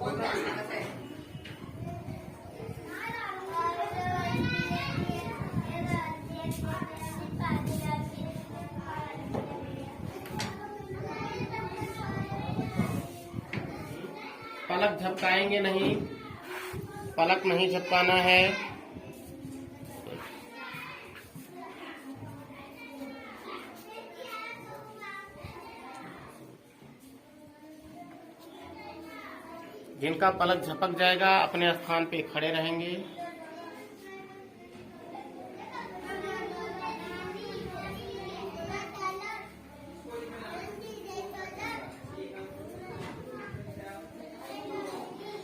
पलक झपकाएंगे नहीं, पलक नहीं झपकाना है। जिनका पलक झपक जाएगा अपने स्थान पे खड़े रहेंगे।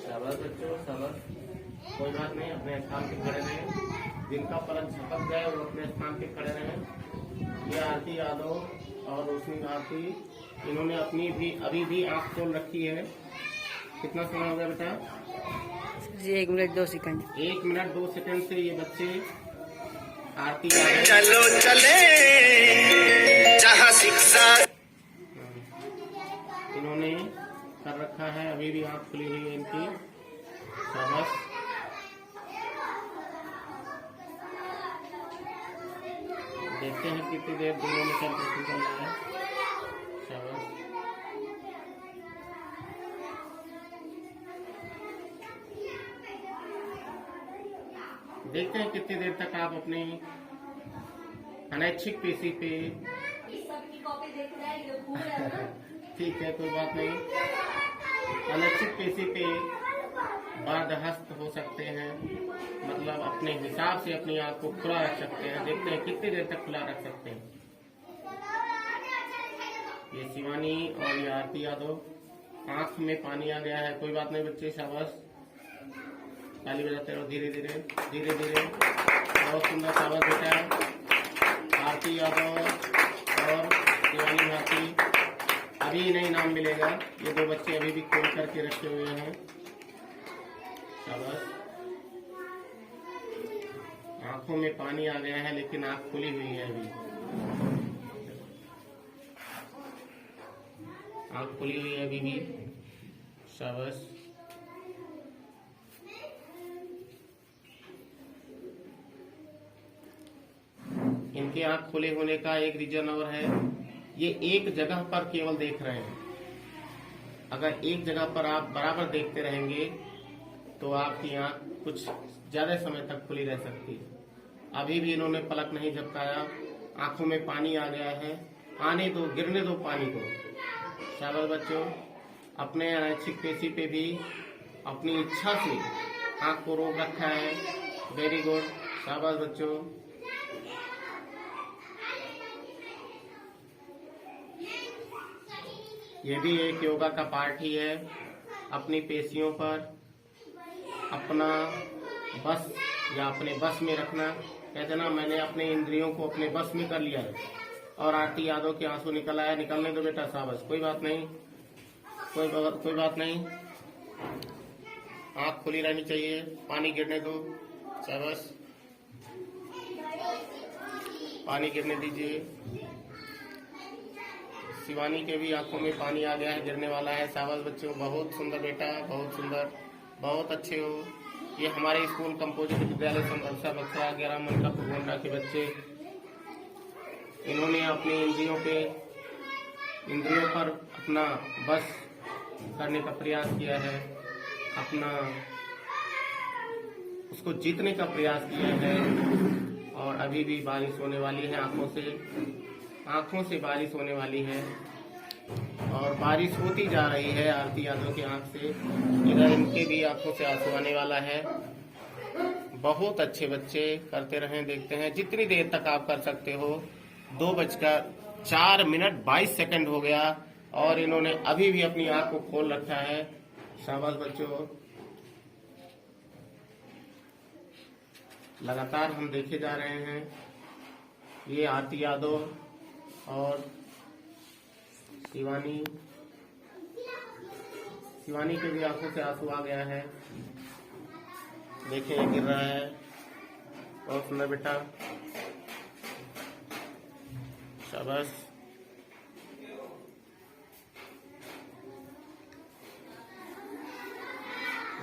शाबाश बच्चों, शाबाश। कोई बात नहीं, अपने स्थान पे खड़े रहें। जिनका पलक झपक जाए वो अपने स्थान पे खड़े रहें। ये आरती यादव और रोशनी आरती, इन्होंने अपनी भी अभी भी आंख खोल रखी है। कितना समय हो गया बेटा? 1 मिनट 2 सेकंड। 1 मिनट 2 सेकंड से ये बच्चे आरती चलो चले जहाँ शिक्षा इन्होंने कर रखा है। अभी भी आंख खुली हुई है इनकी। शाबाश। देखते हैं कितनी देर दोनों में चल रहा है। शाबाश। देखते हैं कितनी देर तक आप अपनी अनैच्छिक पेशी पे ठीक है, कोई बात नहीं। अनैच्छिक पेशी पे बर्दाश्त हो सकते हैं, मतलब अपने हिसाब से अपनी आंख को खुला रख सकते हैं। देखते हैं कितनी देर तक खुला रख सकते हैं। ये शिवानी और ये आरती यादव, आंख में पानी आ गया है। कोई बात नहीं बच्चे, शाबाश। ताली बजाते रहो, धीरे धीरे धीरे धीरे। बहुत सुंदर, शाबाश बेटा। आरती यादव और शिवानी भारती, अभी इन्हें इनाम मिलेगा। ये 2 बच्चे अभी भी खोल करके रखे हुए हैं। शाबाश। आंखों में पानी आ गया है लेकिन आंख खुली हुई है अभी। आंख खुली हुई है अभी भी। शाबाश। इनके आंख खुले होने का एक रीजन और है, ये एक जगह पर केवल देख रहे हैं। अगर एक जगह पर आप बराबर देखते रहेंगे तो आपकी आंख कुछ ज्यादा समय तक खुली रह सकती है। अभी भी इन्होंने पलक नहीं झपकाया, आंखों में पानी आ गया है। आने दो, गिरने दो पानी को। शाबाश बच्चों। अपने अनैच्छिक पेशी पे भी अपनी इच्छा से आंख को रोक रखा है। वेरी गुड, शाबाश बच्चों। ये भी एक योगा का पार्ट ही है। अपनी पेशियों पर अपना बस या अपने बस में रखना। कहते ना, मैंने अपने इंद्रियों को अपने बस में कर लिया है। और आरती यादव के आंसू निकल आया, निकलने दो बेटा, शाबाश। कोई बात नहीं, कोई बात नहीं। आंख खुली रहनी चाहिए, पानी गिरने दो। शाबाश, पानी गिरने दीजिए। शिवानी के भी आंखों में पानी आ गया है, गिरने वाला है। शाबाश बच्चों, बहुत सुंदर बेटा, बहुत सुंदर, बहुत अच्छे हो। ये हमारे स्कूल कंपोजिट विद्यालय संभलसा बक्सा 11 मन का गोंडा के बच्चे, इन्होंने अपनी इंद्रियों पर अपना बस करने का प्रयास किया है, अपना उसको जीतने का प्रयास किया है। और अभी भी बारिश होने वाली है, आंखों से बारिश होने वाली है। और बारिश होती जा रही है आरती यादव की आंख से। इधर इनके भी आंखों से आंसू आने वाला है। बहुत अच्छे बच्चे, करते रहें, देखते हैं जितनी देर तक आप कर सकते हो। 2:04 हो गया और इन्होंने अभी भी अपनी आंख को खोल रखा है। शाबाश बच्चों, लगातार हम देखे जा रहे हैं। ये आरती यादव और शिवानी के भी आंखों से आंसू आ गया है। देखिए गिर रहा है। बहुत सुंदर बेटा, शाबाश।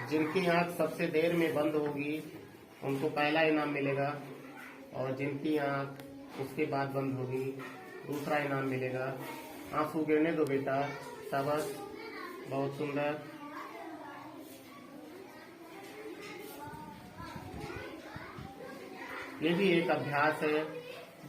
जिनकी आंख सबसे देर में बंद होगी उनको पहला इनाम मिलेगा, और जिनकी आंख उसके बाद बंद होगी दूसरा इनाम मिलेगा। आंसू गिरने दो बेटा, शाबाश, बहुत सुंदर। ये भी एक अभ्यास है।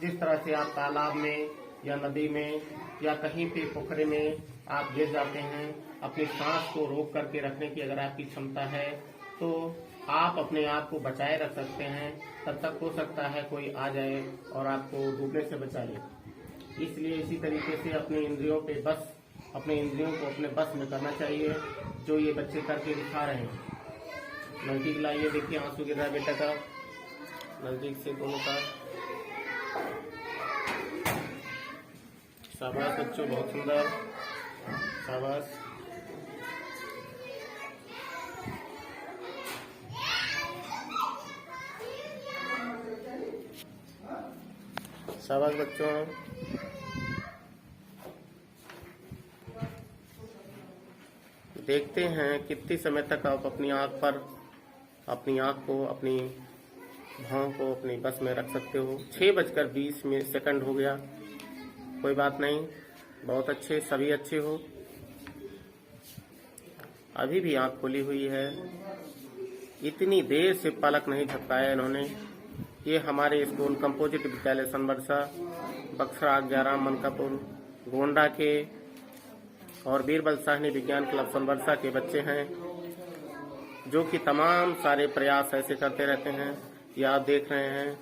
जिस तरह से आप तालाब में या नदी में या कहीं पे पोखरे में आप गिर जाते हैं, अपनी सांस को रोक करके रखने की अगर आपकी क्षमता है तो आप अपने आप को बचाए रख सकते हैं। तब तक हो सकता है कोई आ जाए और आपको डूबने से बचा ले। इसलिए इसी तरीके से अपने इंद्रियों पे बस, अपने इंद्रियों को अपने बस में करना चाहिए, जो ये बच्चे करके दिखा रहे हैं। नजदीक लाइए, देखिए आंसू गिर रहा है बेटा का, नजदीक से दोनों का। शाबाश बच्चों, बहुत सुंदर, शाबाश। शाबाश बच्चों। देखते हैं कितनी समय तक आप अपनी आंख पर, अपनी आंख को, अपनी भाव को अपनी बस में रख सकते हो। 6:20 हो गया, कोई बात नहीं, बहुत अच्छे, सभी अच्छे हो। अभी भी आंख खोली हुई है, इतनी देर से पलक नहीं झपकाया इन्होंने। ये हमारे स्कूल कंपोजिट विद्यालय सनबरसा, बक्सरा, आज्ञाराम, मनकापुर, गोंडा के और बीरबल साहनी विज्ञान क्लब सनबरसा के बच्चे हैं, जो कि तमाम सारे प्रयास ऐसे करते रहते हैं। ये आप देख रहे हैं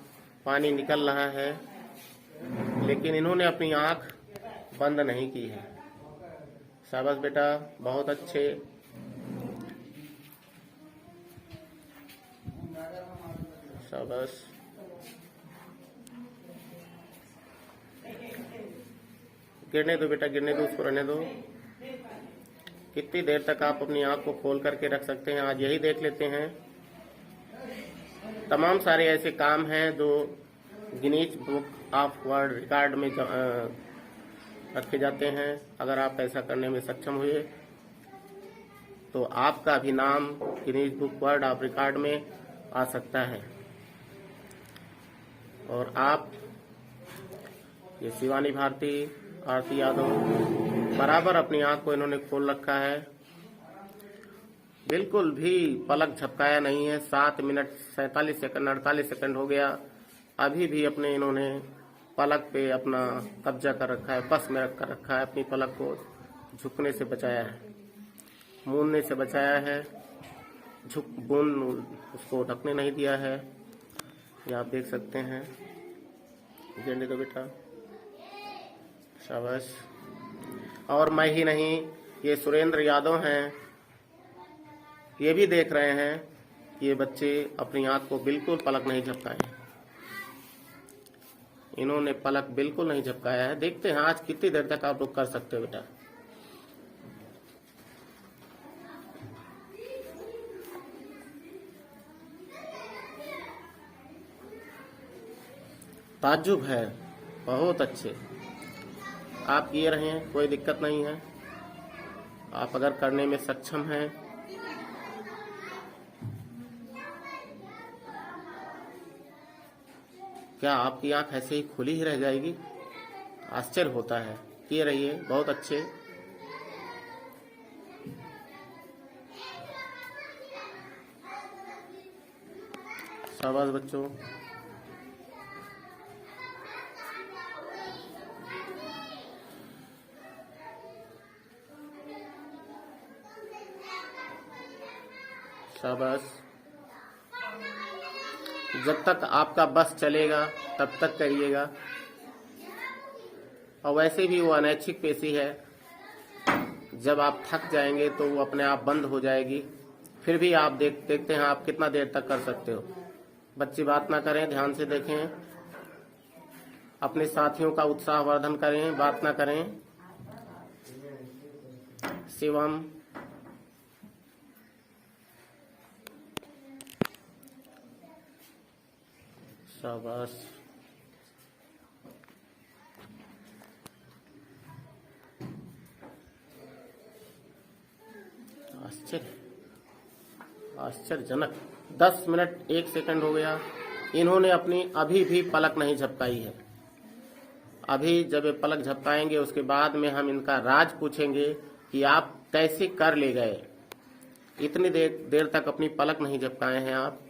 पानी निकल रहा है, लेकिन इन्होंने अपनी आंख बंद नहीं की है। शाबाश बेटा, बहुत अच्छे। शाबाश। गिरने दो बेटा, गिरने दो, उसको रहने दो। कितनी देर तक आप अपनी आंख को खोल करके रख सकते हैं, आज यही देख लेते हैं। तमाम सारे ऐसे काम हैं जो Guinness book of world record में रखे जाते हैं। अगर आप ऐसा करने में सक्षम हुए तो आपका भी नाम Guinness book world of record में आ सकता है। और आप, ये शिवानी भारती, आरती यादव, बराबर अपनी आंख को इन्होंने खोल रखा है, बिल्कुल भी पलक झपकाया नहीं है। 7 मिनट 47 सेकंड 48 सेकंड हो गया, अभी भी अपने इन्होंने पलक पे अपना कब्जा कर रखा है, बस में रख कर रखा है। अपनी पलक को झुकने से बचाया है, मूंदने से बचाया है, बूंद उसको ढकने नहीं दिया है। ये आप देख सकते हैं। गिरने दो बेटा, शाबाश। और मैं ही नहीं, ये सुरेंद्र यादव हैं, ये भी देख रहे हैं। ये बच्चे अपनी आंख को बिल्कुल पलक नहीं झपकाए, इन्होंने पलक बिल्कुल नहीं झपकाया है। देखते हैं आज कितनी देर तक आप लोग कर सकते हो बेटा। ताज्जुब है, बहुत अच्छे। आप किए रहे हैं, कोई दिक्कत नहीं है। आप अगर करने में सक्षम हैं, क्या आपकी आंख ऐसे ही खुली ही रह जाएगी? आश्चर्य होता है। किए रहिए, बहुत अच्छे। शाबाश बच्चों। शाबाश। जब तक आपका बस चलेगा तब तक करिएगा। और वैसे भी वो अनैच्छिक पेशी है, जब आप थक जाएंगे तो वो अपने आप बंद हो जाएगी। फिर भी आप देखते हैं आप कितना देर तक कर सकते हो। बच्चे बात ना करें, ध्यान से देखें, अपने साथियों का उत्साहवर्धन करें, बात ना करें। शिवम, शाबाश। आश्चर्य। आश्चर्यजनक 10 मिनट 1 सेकंड हो गया। इन्होंने अपनी अभी भी पलक नहीं झपकाई है। अभी जब ये पलक झपकाएंगे उसके बाद में हम इनका राज पूछेंगे कि आप कैसे कर ले गए, इतनी देर तक अपनी पलक नहीं झपकाए हैं आप।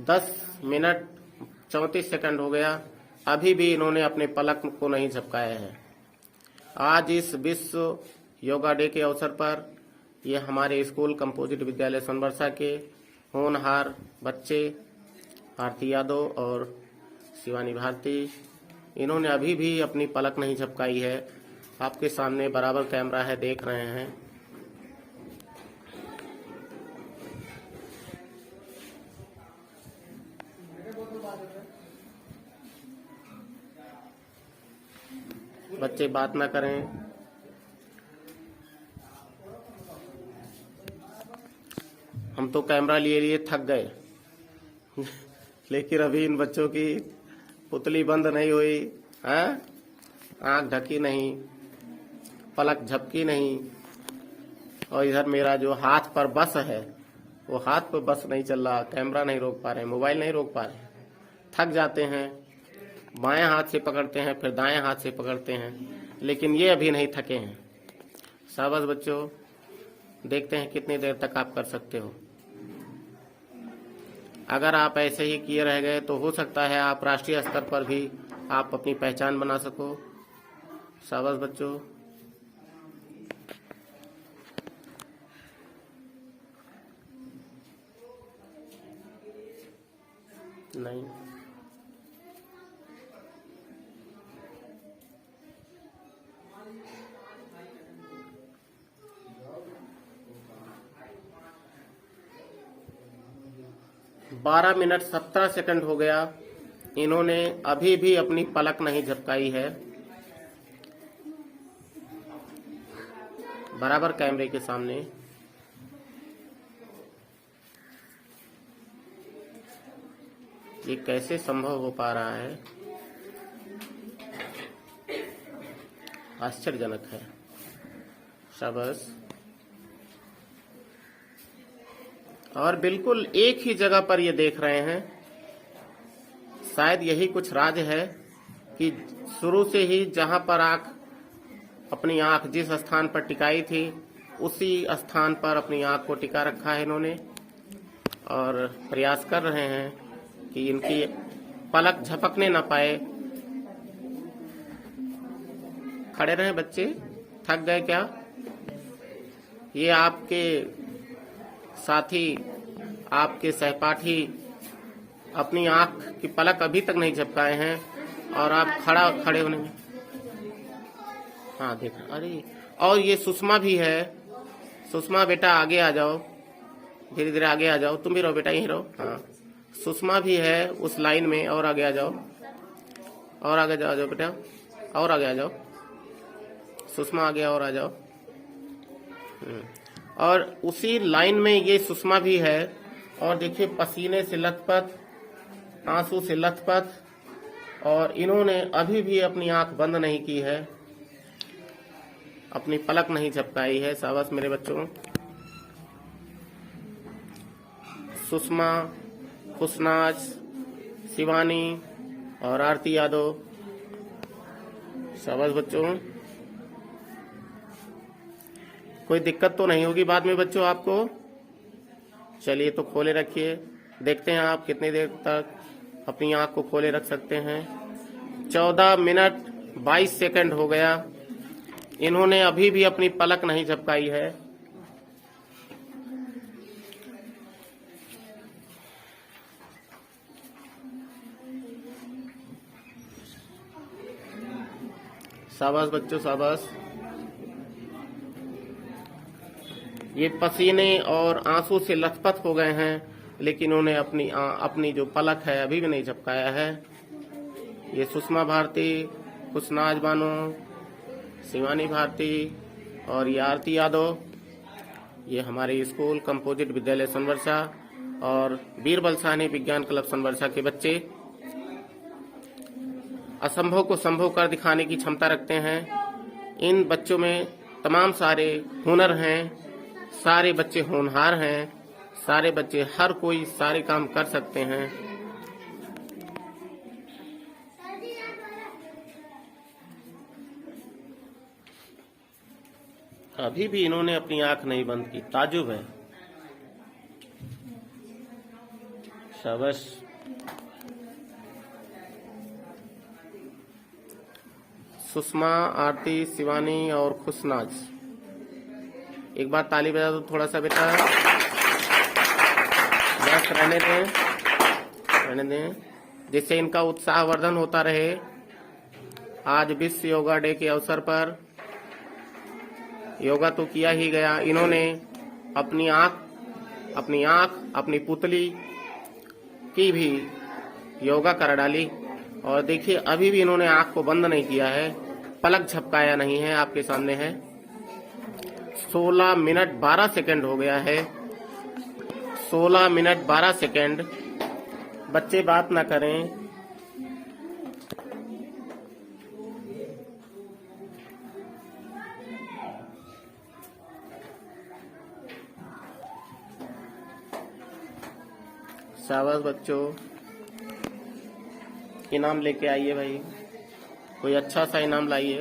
दस मिनट 34 सेकंड हो गया, अभी भी इन्होंने अपने पलक को नहीं झपकाया है। आज इस विश्व योगा डे के अवसर पर ये हमारे स्कूल कंपोजिट विद्यालय सोनबरसा के होनहार बच्चे आरती यादव और शिवानी भारती, इन्होंने अभी भी अपनी पलक नहीं झपकाई है। आपके सामने बराबर कैमरा है, देख रहे हैं। बच्चे बात ना करें। हम तो कैमरा लिए थक गए लेकिन अभी इन बच्चों की पुतली बंद नहीं हुई है, आंख ढकी नहीं, पलक झपकी नहीं। और इधर मेरा जो हाथ पर बस है वो हाथ पर बस नहीं चल रहा, कैमरा नहीं रोक पा रहे, मोबाइल नहीं रोक पा रहे। थक जाते हैं, बाएं हाथ से पकड़ते हैं फिर दाएं हाथ से पकड़ते हैं, लेकिन ये अभी नहीं थके हैं। शाबाश बच्चों, देखते हैं कितनी देर तक आप कर सकते हो। अगर आप ऐसे ही किए रह गए तो हो सकता है आप राष्ट्रीय स्तर पर भी आप अपनी पहचान बना सको। शाबाश बच्चों। नहीं, बारह मिनट 17 सेकंड हो गया, इन्होंने अभी भी अपनी पलक नहीं झपकाई है। बराबर कैमरे के सामने। ये कैसे संभव हो पा रहा है, आश्चर्यजनक है। शाबाश। और बिल्कुल एक ही जगह पर ये देख रहे हैं। शायद यही कुछ राज है कि शुरू से ही जहां पर अपनी आंख जिस स्थान पर टिकाई थी उसी स्थान पर अपनी आंख को टिका रखा है इन्होंने, और प्रयास कर रहे हैं कि इनकी पलक झपकने ना पाए। खड़े रहे बच्चे, थक गए क्या? ये आपके साथी, आपके सहपाठी अपनी आंख की पलक अभी तक नहीं झपकाए हैं और आप खड़े होने में। हाँ देख, अरे और ये सुषमा भी है। सुषमा बेटा आगे आ जाओ, धीरे धीरे आगे आ जाओ। तुम भी रहो बेटा, यहीं रहो। हाँ, सुषमा भी है उस लाइन में, और आगे आ जाओ, और आगे जाओ बेटा, और आगे आ जाओ। सुषमा आगे और आ जाओ। और उसी लाइन में ये सुषमा भी है। और देखिए पसीने से लथपथ, आंसू से लथपथ, और इन्होंने अभी भी अपनी आंख बंद नहीं की है, अपनी पलक नहीं झपकाई है। शाबाश मेरे बच्चों। सुषमा, खुशनाज, शिवानी और आरती यादव। शाबाश बच्चों। कोई दिक्कत तो नहीं होगी बाद में बच्चों आपको? चलिए तो खोले रखिए, देखते हैं आप कितनी देर तक अपनी आंख को खोले रख सकते हैं। 14 मिनट 22 सेकंड हो गया, इन्होंने अभी भी अपनी पलक नहीं झपकाई है। शाबाश बच्चों, शाबाश। ये पसीने और आंसू से लथपथ हो गए हैं, लेकिन उन्होंने अपनी जो पलक है अभी भी नहीं झपकाया है। ये सुषमा भारती, खुशनाज बानो, शिवानी भारती और ये आरती यादव। ये हमारे स्कूल कंपोजिट विद्यालय सोनवर्षा और बीरबल साहनी विज्ञान क्लब सोनवर्षा के बच्चे असंभव को संभव कर दिखाने की क्षमता रखते हैं। इन बच्चों में तमाम सारे हुनर हैं, सारे बच्चे होनहार हैं, सारे बच्चे हर कोई सारे काम कर सकते हैं। अभी भी इन्होंने अपनी आंख नहीं बंद की, ताजुब है। शाबाश। सुषमा, आरती, शिवानी और खुशनाज, एक बार ताली बजा दो थोड़ा सा बेटा। बस रहने दें, जिससे इनका उत्साहवर्धन होता रहे। आज विश्व योगा डे के अवसर पर योगा तो किया ही गया, इन्होंने अपनी आंख, अपनी पुतली की भी योगा कर डाली। और देखिए अभी भी इन्होंने आंख को बंद नहीं किया है, पलक झपकाया नहीं है। आपके सामने है 16 मिनट 12 सेकंड हो गया है। 16 मिनट 12 सेकंड। बच्चे बात ना करें। शाबाश बच्चों, इनाम लेके आइए भाई, कोई अच्छा सा इनाम लाइए।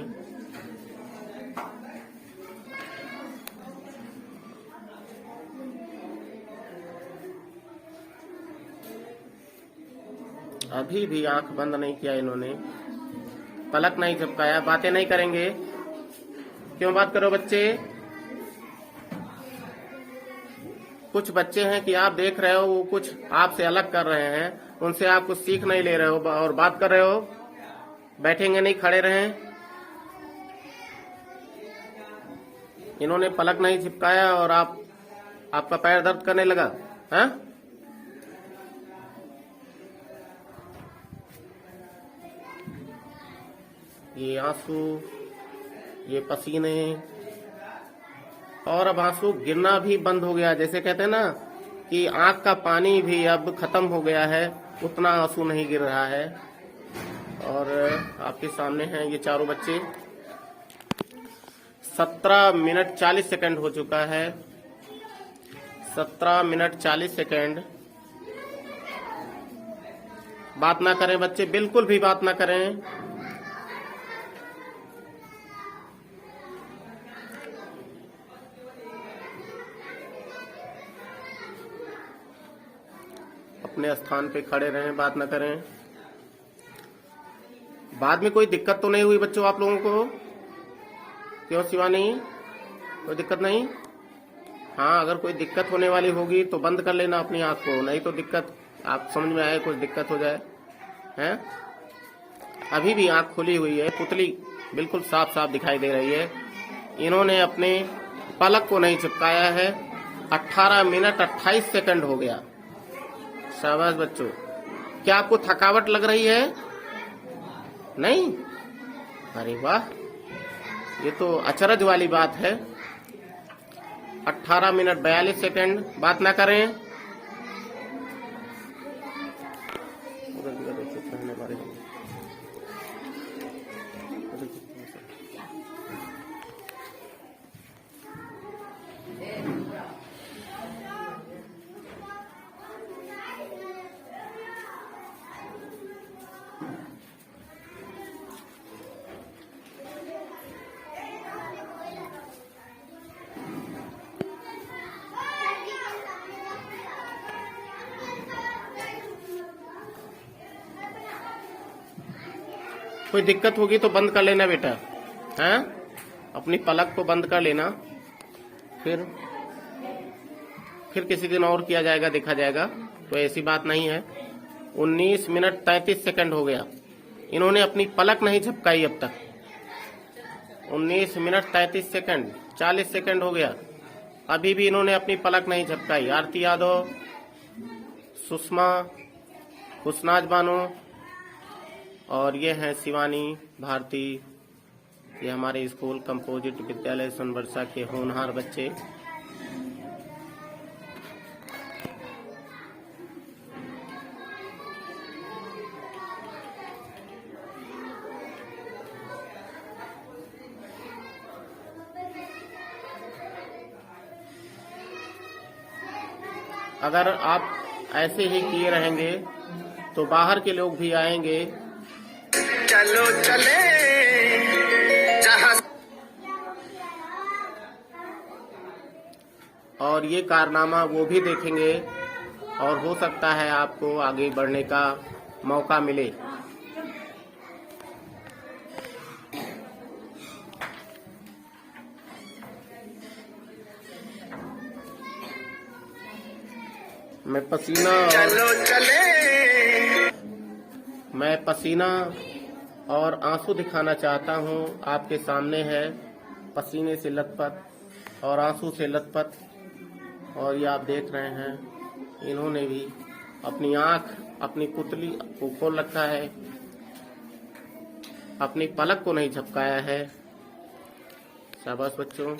अभी भी आंख बंद नहीं किया इन्होंने, पलक नहीं झपकाया। बातें नहीं करेंगे, क्यों बात करो बच्चे? कुछ बच्चे हैं कि आप देख रहे हो, वो कुछ आपसे अलग कर रहे हैं, उनसे आप कुछ सीख नहीं ले रहे हो और बात कर रहे हो। बैठेंगे नहीं, खड़े रहें। इन्होंने पलक नहीं झपकाया और आपका पैर दर्द करने लगा, हैं? ये आंसू, ये पसीने, और अब आंसू गिरना भी बंद हो गया। जैसे कहते हैं ना कि आंख का पानी भी अब खत्म हो गया है, उतना आंसू नहीं गिर रहा है। और आपके सामने हैं ये चारों बच्चे। 17 मिनट 40 सेकंड हो चुका है। 17 मिनट 40 सेकंड। बात ना करें बच्चे, बिल्कुल भी बात ना करें। अपने स्थान पे खड़े रहें, बात ना करें। बाद में कोई दिक्कत तो नहीं हुई बच्चों आप लोगों को? क्यों शिवानी, कोई दिक्कत नहीं? हाँ, अगर कोई दिक्कत होने वाली होगी तो बंद कर लेना अपनी आंख को, नहीं तो दिक्कत आप समझ में आए, कुछ दिक्कत हो जाए, हैं? अभी भी आंख खुली हुई है, पुतली बिल्कुल साफ साफ दिखाई दे रही है। इन्होंने अपने पलक को नहीं चिपकाया है। 18 मिनट 28 सेकंड हो गया। शाबाश बच्चों। क्या आपको थकावट लग रही है? नहीं? अरे वाह, ये तो अचरज वाली बात है। 18 मिनट 42 सेकंड। बात ना करें। कोई दिक्कत होगी तो बंद कर लेना बेटा, हैं? अपनी पलक को बंद कर लेना, फिर किसी दिन और किया जाएगा, देखा जाएगा, तो ऐसी बात नहीं है। 19 मिनट 33 सेकंड हो गया। इन्होंने अपनी पलक नहीं झपकाई अब तक। 19 मिनट 33 सेकंड, 40 सेकंड हो गया, अभी भी इन्होंने अपनी पलक नहीं झपकाई। आरती यादव, सुषमा, खुशनाज बानो और ये हैं शिवानी, भारती। ये हमारे स्कूल कंपोजिट विद्यालय सोनवर्षा के होनहार बच्चे। अगर आप ऐसे ही किए रहेंगे तो बाहर के लोग भी आएंगे। चलो चले जहां और ये कारनामा वो भी देखेंगे और हो सकता है आपको आगे बढ़ने का मौका मिले। चलो चले मैं पसीना और आंसू दिखाना चाहता हूँ। आपके सामने है पसीने से लथपथ और आंसू से लथपथ। और ये आप देख रहे हैं, इन्होंने भी अपनी आंख, अपनी पुतली को खोल रखा है, अपनी पलक को नहीं झपकाया है। शाबाश बच्चों।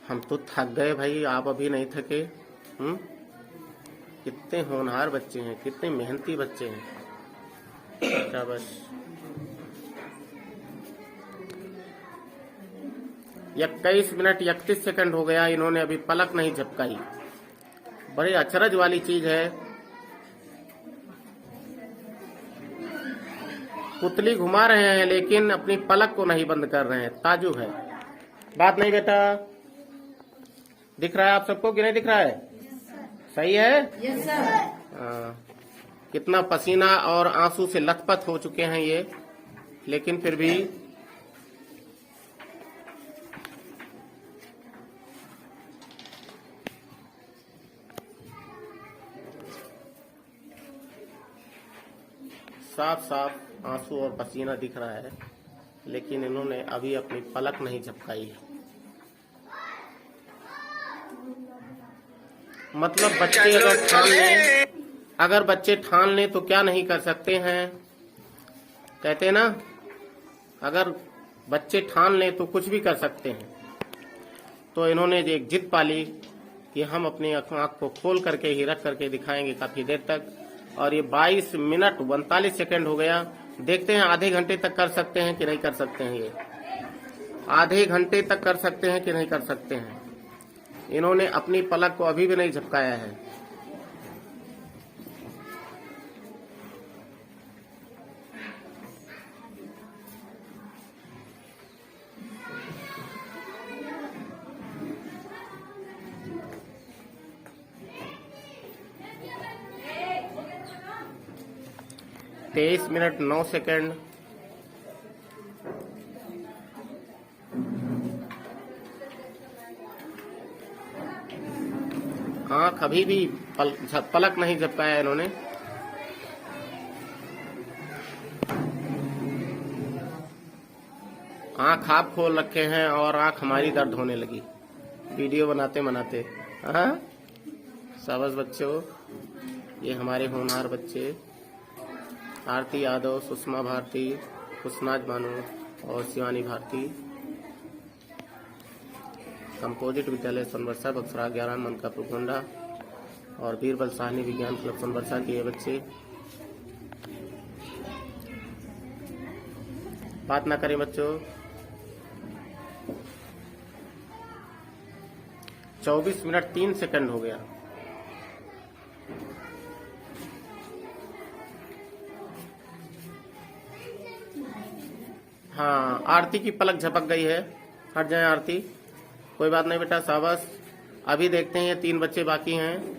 हम तो थक गए भाई, आप अभी नहीं थके? कितने होनहार बच्चे हैं, कितने मेहनती बच्चे हैं। शाबाश। 21 मिनट 31 सेकंड हो गया, इन्होंने अभी पलक नहीं झपकाई। बड़ी अचरज वाली चीज है। पुतली घुमा रहे हैं लेकिन अपनी पलक को नहीं बंद कर रहे हैं। ताजुब है। बात नहीं बेटा? दिख रहा है आप सबको कि नहीं दिख रहा है? सही है? Yes sir. कितना पसीना और आंसू से लथपथ हो चुके हैं ये, लेकिन फिर भी साफ साफ आंसू और पसीना दिख रहा है, लेकिन इन्होंने अभी अपनी पलक नहीं झपकाई है। मतलब बच्चे ठान लें तो क्या नहीं कर सकते हैं, कहते हैं ना, अगर बच्चे ठान लें तो कुछ भी कर सकते हैं। तो इन्होंने एक जिद पाली कि हम अपनी आंख को खोल करके ही रख करके दिखाएंगे काफी देर तक। और ये 22 मिनट 39 सेकंड हो गया। देखते हैं आधे घंटे तक कर सकते हैं कि नहीं कर सकते हैं। ये आधे घंटे तक कर सकते हैं कि नहीं कर सकते हैं। इन्होंने अपनी पलक को अभी भी नहीं झपकाया है। तेईस मिनट 9 सेकंड। आंख अभी भी पलक नहीं झपकाया इन्होंने। आंख आप खोल रखे हैं और आंख हमारी दर्द होने लगी वीडियो बनाते बनाते। हाँ, शाबाश बच्चों। ये हमारे होनहार बच्चे आरती यादव, सुषमा भारती, खुशनाज बानो और शिवानी भारती, कंपोजिट विद्यालय सोनबरसा बक्सरा 11 मनकापुर गोंडा और बीरबल साहनी विज्ञान क्लब सोनबरसा के ये बच्चे। बात ना करें बच्चों। 24 मिनट 3 सेकंड हो गया। हाँ, आरती की पलक झपक गई है। हट जाए आरती, कोई बात नहीं बेटा, शाबाश। अभी देखते हैं, ये 3 बच्चे बाकी हैं।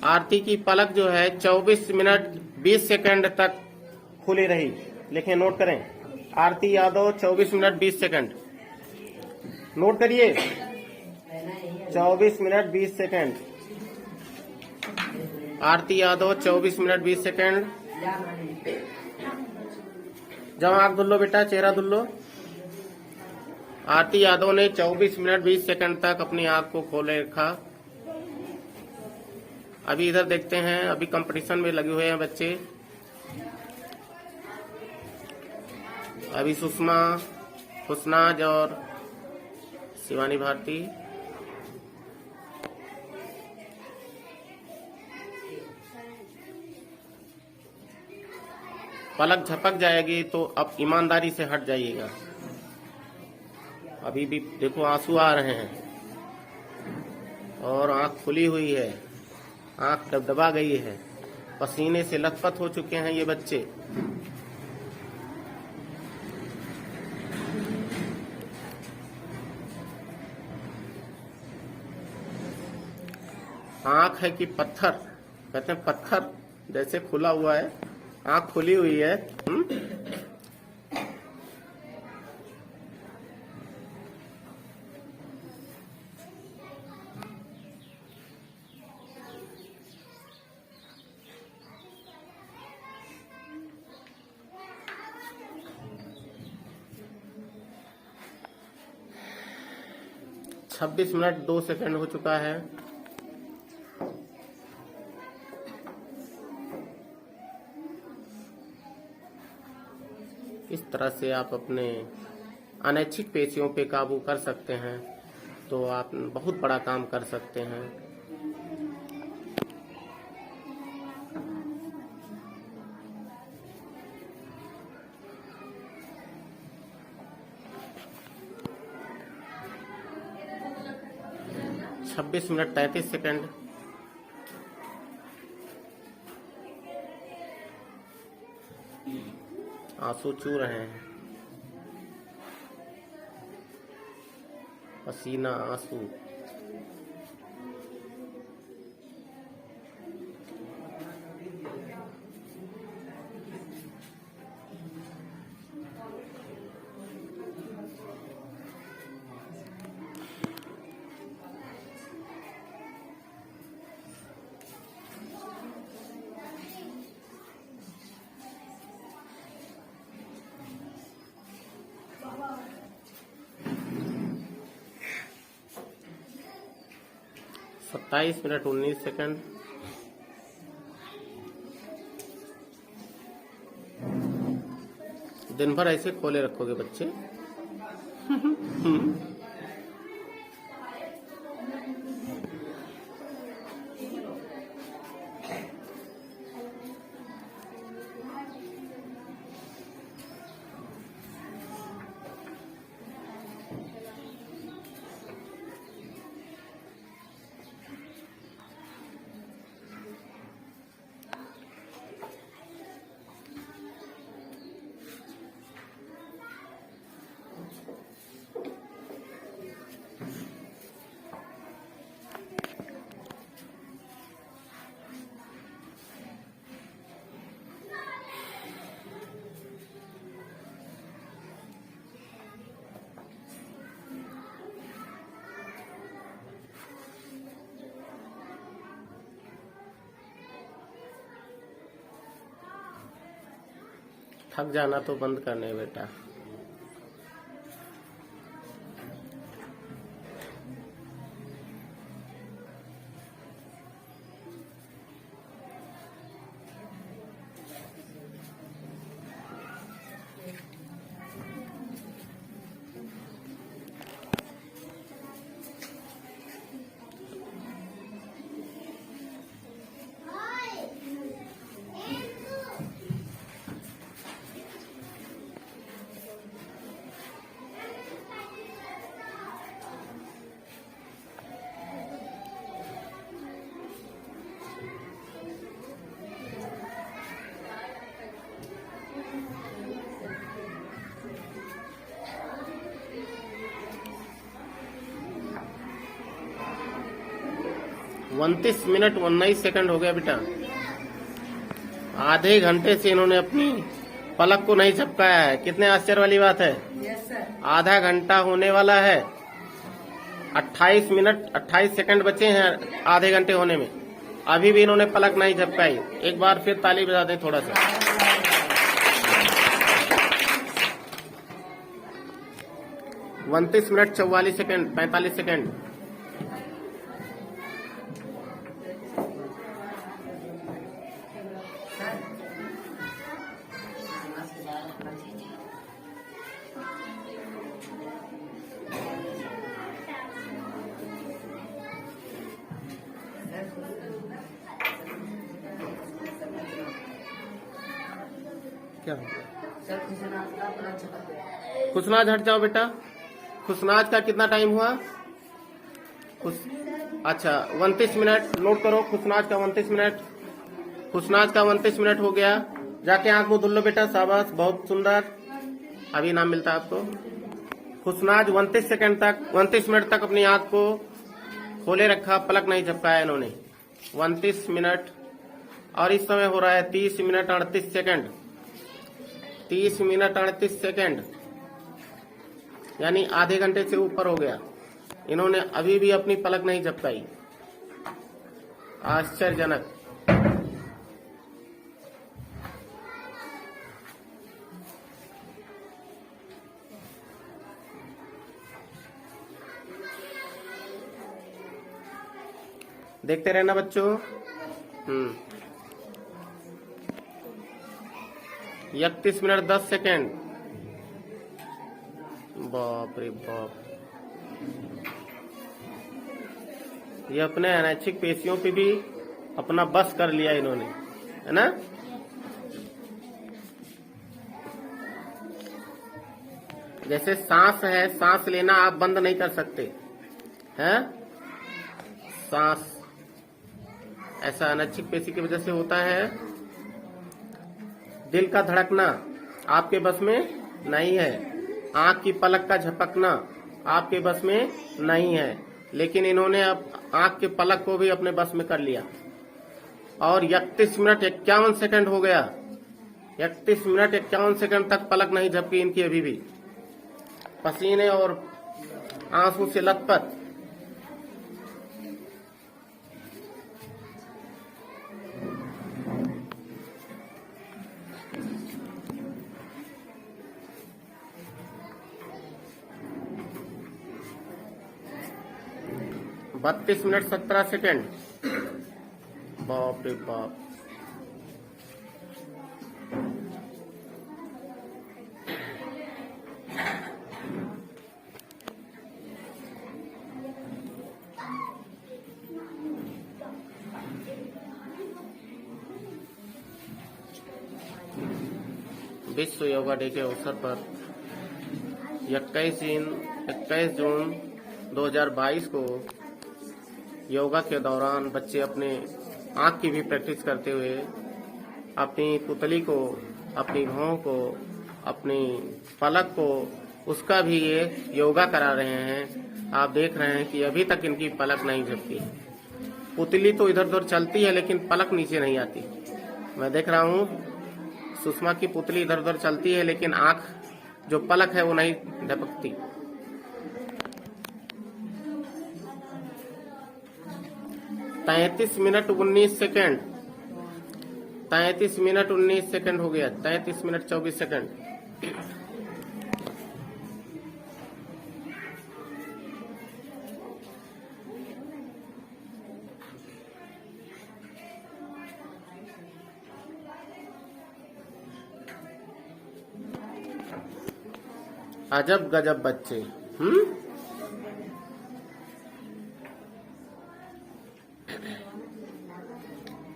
आरती की पलक जो है 24 मिनट 20 सेकंड तक खुली रही। लिखें, नोट करें। Aarti Yadav 24 minute 20 second. Note करिए, 24 minute 20 second. Aarti Yadav 24 minute 20 second. जब आंख धुल लो बेटा, चेहरा धुल लो। आरती यादव ने 24 मिनट 20 सेकंड तक अपनी आंख को खोले रखा। अभी इधर देखते हैं, अभी कंपटीशन में लगे हुए हैं बच्चे। अभी सुषमा, खुशनाज और शिवानी भारती। पलक झपक जाएगी तो अब ईमानदारी से हट जाइएगा। अभी भी देखो आंसू आ रहे हैं और आंख खुली हुई है, आंख डबडबा गई है, पसीने से लथपथ हो चुके हैं ये बच्चे। आंख है कि पत्थर, कहते हैं पत्थर जैसे खुला हुआ है, आंख खुली हुई है। 26 मिनट 2 सेकंड हो चुका है। इस तरह से आप अपने अनैच्छिक पेशियों पे काबू कर सकते हैं तो आप बहुत बड़ा काम कर सकते हैं। छब्बीस मिनट 33 सेकंड। आंसू चू रहे हैं, पसीना आंसू। सत्ताईस मिनट 19 सेकंड। दिन भर ऐसे खोले रखोगे बच्चे? थक जाना तो बंद करने बेटा। उनतीस मिनट 19 सेकंड हो गया बेटा। आधे घंटे से इन्होंने अपनी पलक को नहीं झपकाया है। कितने आश्चर्य वाली बात है। आधा घंटा होने वाला है, 28 मिनट 28 सेकंड बचे हैं आधे घंटे होने में, अभी भी इन्होंने पलक नहीं झपकाई। एक बार फिर ताली बजा दें थोड़ा सा। उनतीस मिनट 44 सेकंड 45 सेकंड। क्या कुछ ना झट जाओ बेटा। खुशनाज का कितना टाइम हुआ? अच्छा 29 मिनट। नोट करो, खुशनाज का 29 मिनट। खुशनाज का 29 मिनट हो गया। जाके आंख मुंह धुल लो बेटा, शाबाश, बहुत सुंदर। अभी नाम मिलता है आपको। खुशनाज 29 मिनट तक अपनी आंख को खोले रखा, पलक नहीं झपकाया इन्होंने। 29 मिनट। और इस समय हो रहा है 30 मिनट 38 सेकंड। 30 मिनट 38 सेकंड, यानी आधे घंटे से ऊपर हो गया। इन्होंने अभी भी अपनी पलक नहीं झपकाई। आश्चर्यजनक। देखते रहना बच्चों। 31 मिनट 10 सेकेंड। बाप रे बाप, ये अपने अनैच्छिक पेशियों पे भी अपना बस कर लिया इन्होंने, है ना। जैसे सांस है, सांस लेना आप बंद नहीं कर सकते हैं। सांस ऐसा अनैच्छिक पेशी की वजह से होता है। दिल का धड़कना आपके बस में नहीं है। आंख की पलक का झपकना आपके बस में नहीं है, लेकिन इन्होंने अब आंख के पलक को भी अपने बस में कर लिया। और 31 मिनट 51 सेकंड हो गया। 31 मिनट 51 सेकंड तक पलक नहीं झपकी इनकी अभी भी, पसीने और आंसू से लथपथ। बत्तीस मिनट 17 सेकेंड। बाप रे बाप। विश्व योगा डे के अवसर पर 21 जून 2022 को योगा के दौरान बच्चे अपने आंख की भी प्रैक्टिस करते हुए अपनी पुतली को, अपनी भौं को, अपनी पलक को, उसका भी ये योगा करा रहे हैं। आप देख रहे हैं कि अभी तक इनकी पलक नहीं झपकी। पुतली तो इधर उधर चलती है लेकिन पलक नीचे नहीं आती। मैं देख रहा हूँ सुषमा की पुतली इधर उधर चलती है लेकिन आंख जो पलक है वो नहीं झपकती। तैतीस मिनट 19 सेकेंड। 33 मिनट 19 सेकेंड हो गया। 33 मिनट 24 सेकेंड। अजब गजब बच्चे।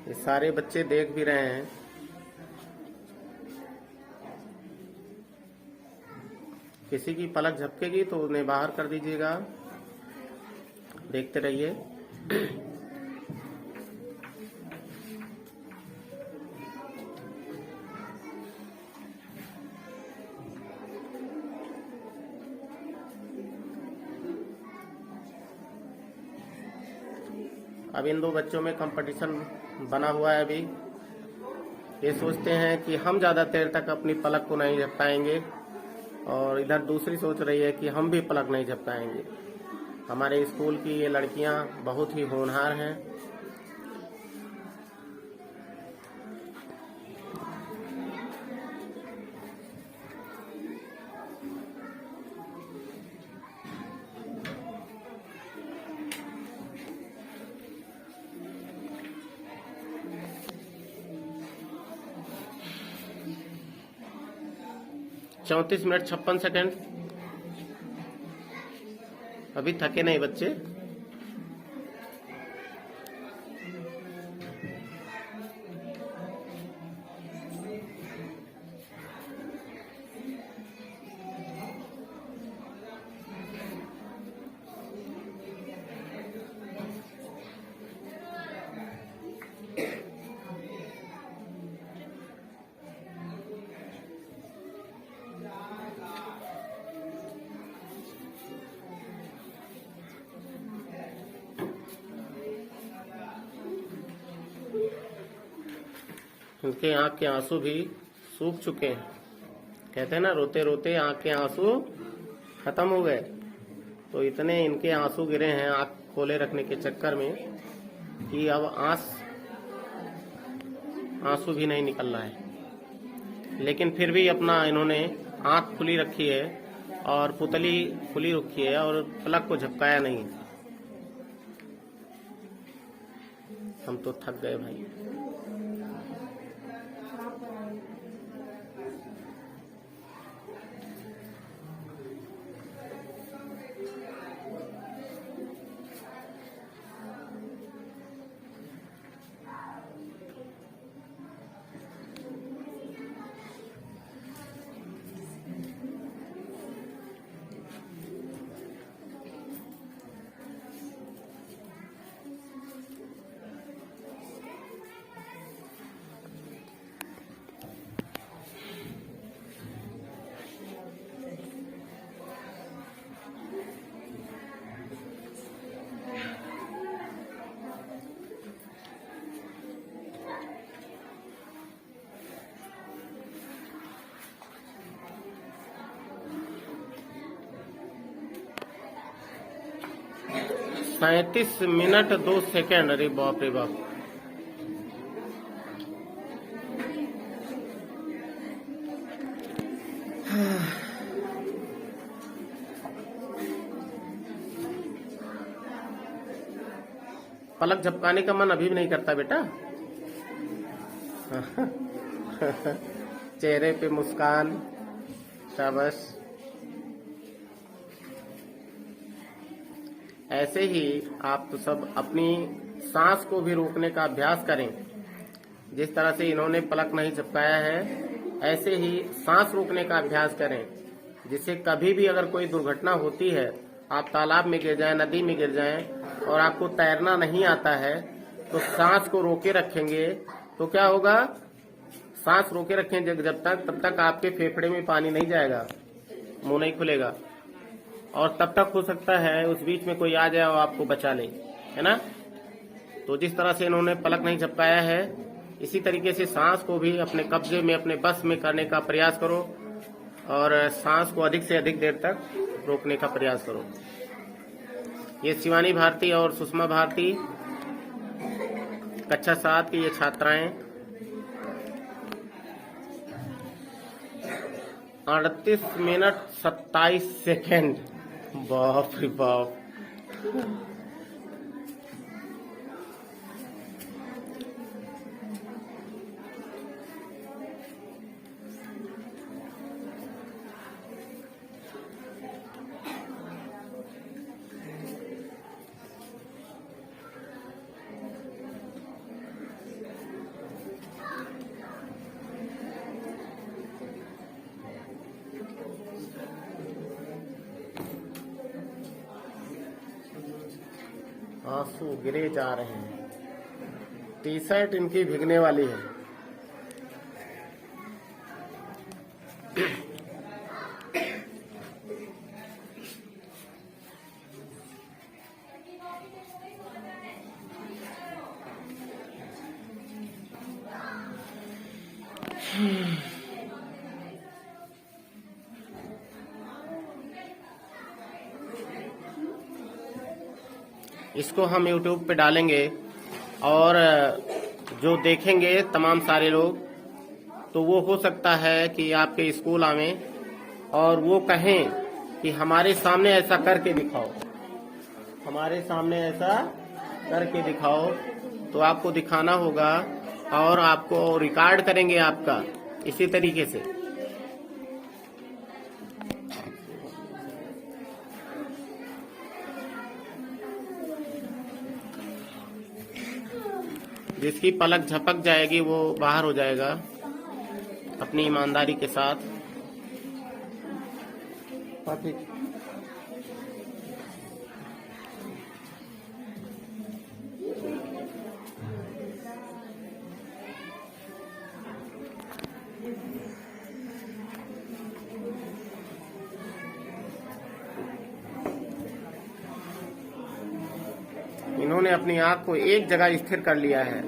ये सारे बच्चे देख भी रहे हैं। किसी की पलक झपकेगी तो उन्हें बाहर कर दीजिएगा। देखते रहिए। अब इन दो बच्चों में कंपटीशन बना हुआ है। अभी ये सोचते हैं कि हम ज्यादा देर तक अपनी पलक को नहीं झपकाएंगे, और इधर दूसरी सोच रही है कि हम भी पलक नहीं झपकाएंगे। हमारे स्कूल की ये लड़कियां बहुत ही होनहार हैं। चौंतीस मिनट 56 सेकेंड। अभी थके नहीं बच्चे। उनके आंख के आंसू भी सूख चुके हैं। कहते हैं ना, रोते रोते आंख के आंसू खत्म हो गए। तो इतने इनके आंसू गिरे हैं आंख खोले रखने के चक्कर में कि अब आंसू भी नहीं निकल रहा है। लेकिन फिर भी अपना इन्होंने आंख खुली रखी है और पुतली खुली रखी है और पलक को झपकाया नहीं। हम तो थक गए भाई। सैंतीस मिनट 2 सेकेंड। अरे बाप रे बाप। पलक झपकाने का मन अभी भी नहीं करता बेटा। चेहरे पे मुस्कान। शाबाश। ऐसे ही आप तो सब अपनी सांस को भी रोकने का अभ्यास करें। जिस तरह से इन्होंने पलक नहीं झपकाया है, ऐसे ही सांस रोकने का अभ्यास करें, जिससे कभी भी अगर कोई दुर्घटना होती है, आप तालाब में गिर जाएं, नदी में गिर जाएं और आपको तैरना नहीं आता है, तो सांस को रोके रखेंगे तो क्या होगा? सांस रोके रखें जब तक, तब तक आपके फेफड़े में पानी नहीं जाएगा, मुंह नहीं खुलेगा और तब तक हो सकता है उस बीच में कोई आ जाए और आपको बचा ले, है ना। तो जिस तरह से इन्होंने पलक नहीं झपकाया है, इसी तरीके से सांस को भी अपने कब्जे में, अपने बस में करने का प्रयास करो और सांस को अधिक से अधिक देर तक रोकने का प्रयास करो। ये शिवानी भारती और सुषमा भारती कक्षा 7 की ये छात्राएं 38 मिनट 27 सेकेंड। बाप रे बाप। आंसू गिरे जा रहे हैं। टी शर्ट इनकी भीगने वाली है। इसको हम YouTube पे डालेंगे और जो देखेंगे तमाम सारे लोग, तो वो हो सकता है कि आपके स्कूल आवें और वो कहें कि हमारे सामने ऐसा करके दिखाओ, हमारे सामने ऐसा करके दिखाओ। तो आपको दिखाना होगा और आपको रिकॉर्ड करेंगे आपका इसी तरीके से। जिसकी पलक झपक जाएगी वो बाहर हो जाएगा अपनी ईमानदारी के साथ। इन्होंने अपनी आंख को एक जगह स्थिर कर लिया है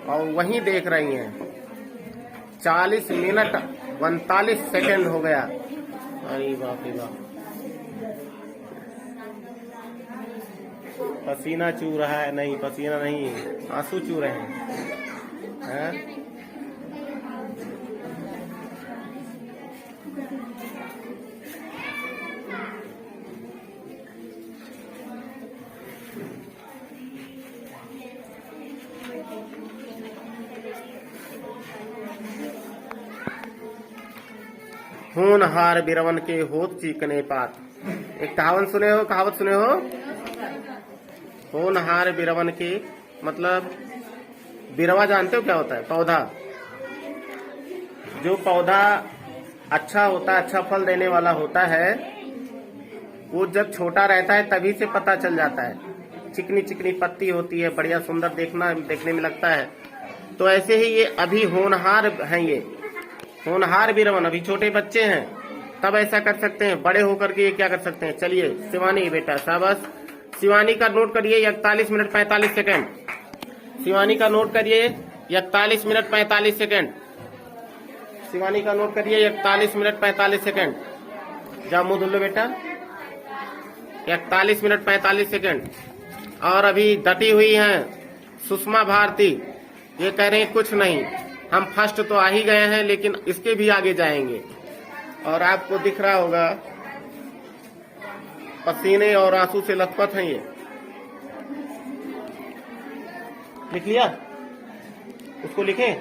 और वहीं देख रही हैं। 40 मिनट 42 सेकंड हो गया। अरे बाप रे बाप, पसीना चू रहा है। नहीं, पसीना नहीं, आंसू चू रहे हैं। होनहार बिरवन के होत चिकने पात। एक कहावत सुने हो? होनहार बिरवन के मतलब, बिरवा जानते हो क्या होता है? पौधा। जो पौधा अच्छा होता है, अच्छा फल देने वाला होता है, वो जब छोटा रहता है तभी से पता चल जाता है। चिकनी चिकनी पत्ती होती है, बढ़िया सुंदर देखने में लगता है। तो ऐसे ही ये अभी होनहार हैं, ये होनहार बिरवन, अभी छोटे बच्चे हैं तब ऐसा कर सकते हैं। बड़े होकर के ये क्या कर सकते हैं? चलिए शिवानी बेटा, शाबाश। शिवानी का नोट करिए 41 मिनट 45 सेकंड। शिवानी का नोट करिए 41 मिनट 45 सेकंड। शिवानी का नोट करिए 41 मिनट 45 सेकंड। जा मुंह धुल लो बेटा। 41 मिनट 45 सेकंड। और अभी डटी हुई हैं सुषमा भारती, ये कह रहे हैं कुछ नहीं, हम फर्स्ट तो आ ही गए हैं लेकिन इसके भी आगे जाएंगे। और आपको दिख रहा होगा पसीने और आंसू से लथपथ हैं ये। लिख लिया? उसको लिखें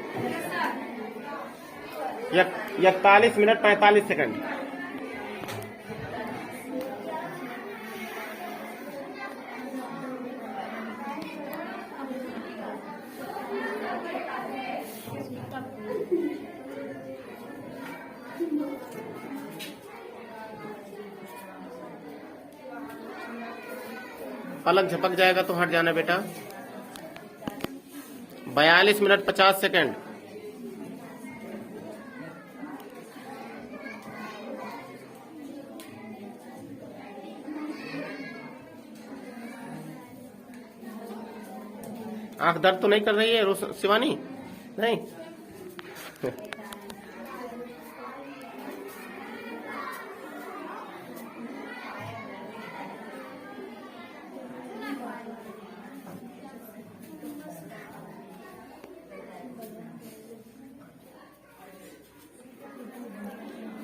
41 मिनट 45 सेकंड। पलक झपक जाएगा तो हट जाना बेटा। 42 मिनट 50 सेकंड। आंख दर्द तो नहीं कर रही है शिवानी? नहीं।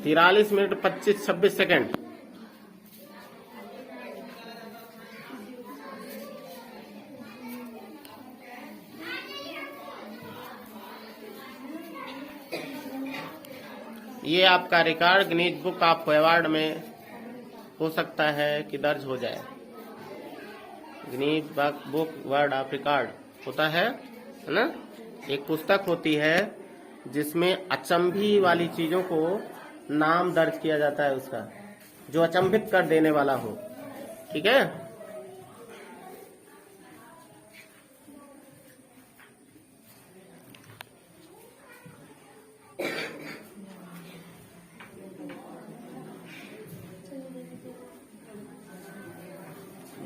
तिरालीस मिनट 25-26 सेकंड। ये आपका record Guinness book of award में हो सकता है कि दर्ज हो जाए। Guinness book word of record होता है ना? एक पुस्तक होती है जिसमें अचंभी वाली चीजों को नाम दर्ज किया जाता है उसका, जो अचंभित कर देने वाला हो। ठीक है?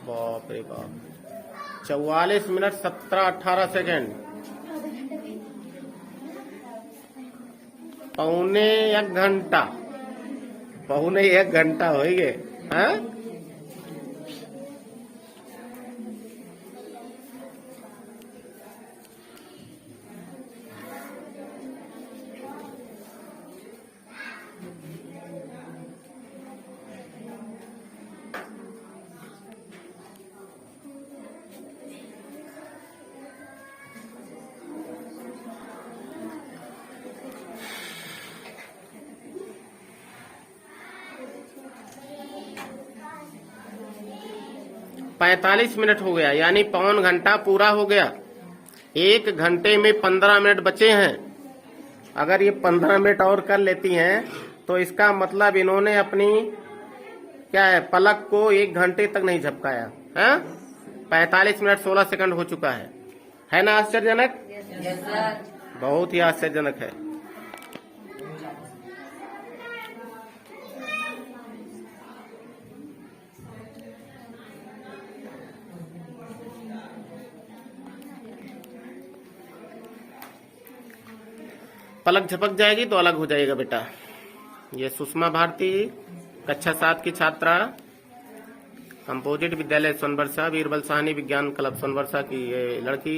बाप रे बाप, 44 मिनट 17-18 सेकेंड। पौने एक घंटा हो गए। हाँ, पैंतालीस मिनट हो गया, यानी पौन घंटा पूरा हो गया। 1 घंटे में 15 मिनट बचे हैं। अगर ये 15 मिनट और कर लेती हैं तो इसका मतलब इन्होंने अपनी क्या है, पलक को 1 घंटे तक नहीं झपकाया है। 45 मिनट 16 सेकंड हो चुका है ना? आश्चर्यजनक? बहुत ही आश्चर्यजनक है। पलक झपक जाएगी तो अलग हो जाएगा बेटा। ये सुषमा भारती, कक्षा 7 की छात्रा, कंपोजिट विद्यालय सोनबरसा, बीरबल साहनी विज्ञान क्लब सोनबरसा की ये लड़की।